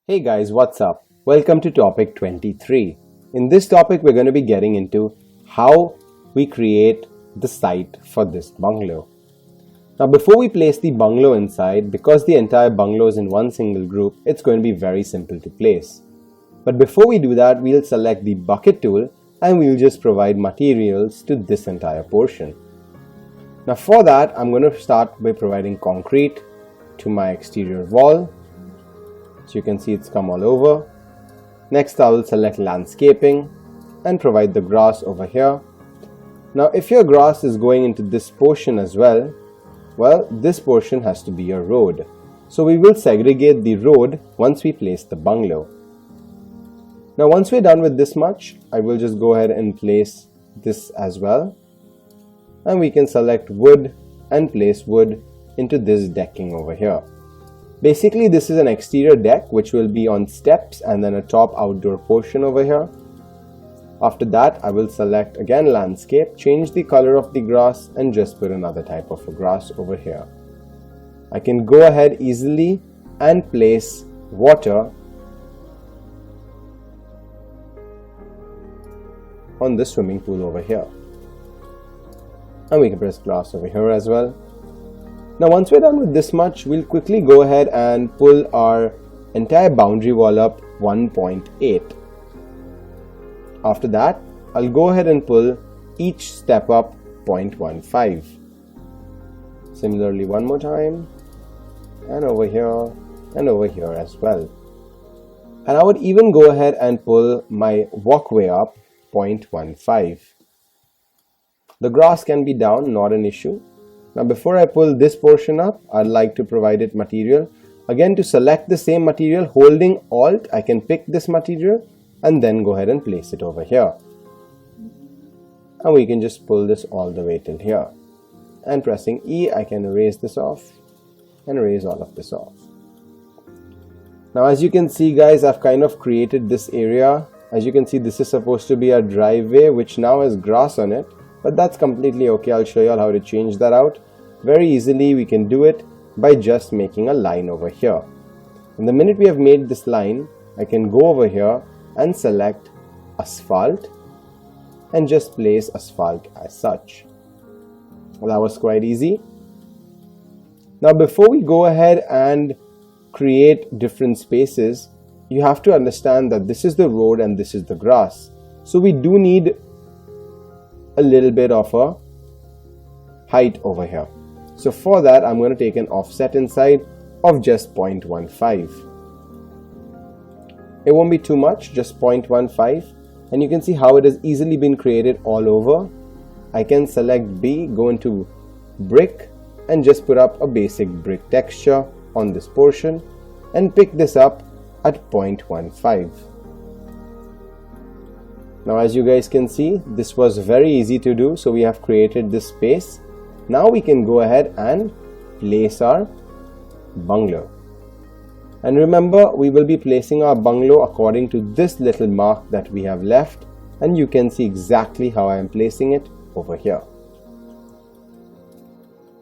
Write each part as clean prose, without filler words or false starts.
Hey guys, what's up? Welcome to topic 23. In this topic, we're going to be getting into how we create the site for this bungalow. Now, before we place the bungalow inside, because the entire bungalow is in one single group, it's going to be very simple to place. But before we do that, we'll select the bucket tool and we'll just provide materials to this entire portion. Now, for that, I'm going to start by providing concrete to my exterior wall. So you can see it's come all over. Next, I will select landscaping and provide the grass over here. Now, if your grass is going into this portion as well, this portion has to be your road. So we will segregate the road once we place the bungalow. Now, once we're done with this much, I will just go ahead and place this as well. And we can select wood and place wood into this decking over here. Basically, this is an exterior deck which will be on steps and then a top outdoor portion over here. After that, I will select again landscape, change the color of the grass and just put another type of a grass over here. I can go ahead easily and place water on the swimming pool over here. And we can press grass over here as well. Now, once we're done with this much, we'll quickly go ahead and pull our entire boundary wall up 1.8. After that, I'll go ahead and pull each step up 0.15. Similarly, one more time, and over here as well. And I would even go ahead and pull my walkway up 0.15. The grass can be down, not an issue. Now, before I pull this portion up, I'd like to provide it material. Again, to select the same material, holding Alt, I can pick this material and then go ahead and place it over here. And we can just pull this all the way till here. And pressing E, I can erase this off and erase all of this off. Now, as you can see, guys, I've kind of created this area. As you can see, this is supposed to be a driveway, which now has grass on it. But that's completely okay. I'll show you all how to change that out. Very easily, we can do it by just making a line over here. And the minute we have made this line, I can go over here and select asphalt and just place asphalt as such. Well, that was quite easy. Now, before we go ahead and create different spaces, you have to understand that this is the road and this is the grass. So we do need a little bit of a height over here. So for that, I'm going to take an offset inside of just 0.15. It won't be too much, just 0.15. And you can see how it has easily been created all over. I can select B, go into brick and just put up a basic brick texture on this portion and pick this up at 0.15. Now, as you guys can see, this was very easy to do. So we have created this space. Now we can go ahead and place our bungalow. And remember, we will be placing our bungalow according to this little mark that we have left. And you can see exactly how I am placing it over here.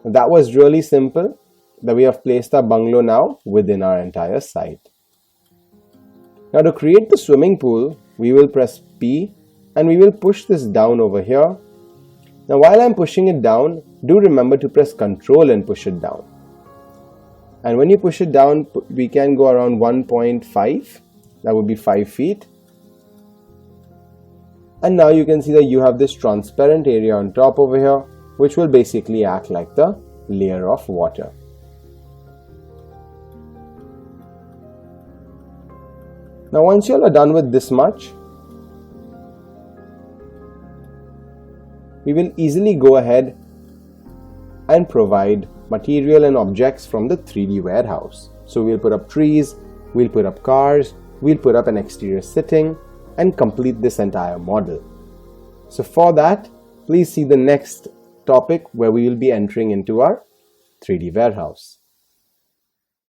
That was really simple, that we have placed our bungalow now within our entire site. Now, to create the swimming pool, we will press P and we will push this down over here. Now, while I'm pushing it down, do remember to press Ctrl and push it down. And when you push it down, we can go around 1.5. That would be 5 feet. And now you can see that you have this transparent area on top over here, which will basically act like the layer of water. Now, once you all are done with this much, we will easily go ahead and provide material and objects from the 3D warehouse. So we'll put up trees, we'll put up cars, we'll put up an exterior sitting and complete this entire model. So for that, please see the next topic where we will be entering into our 3D warehouse.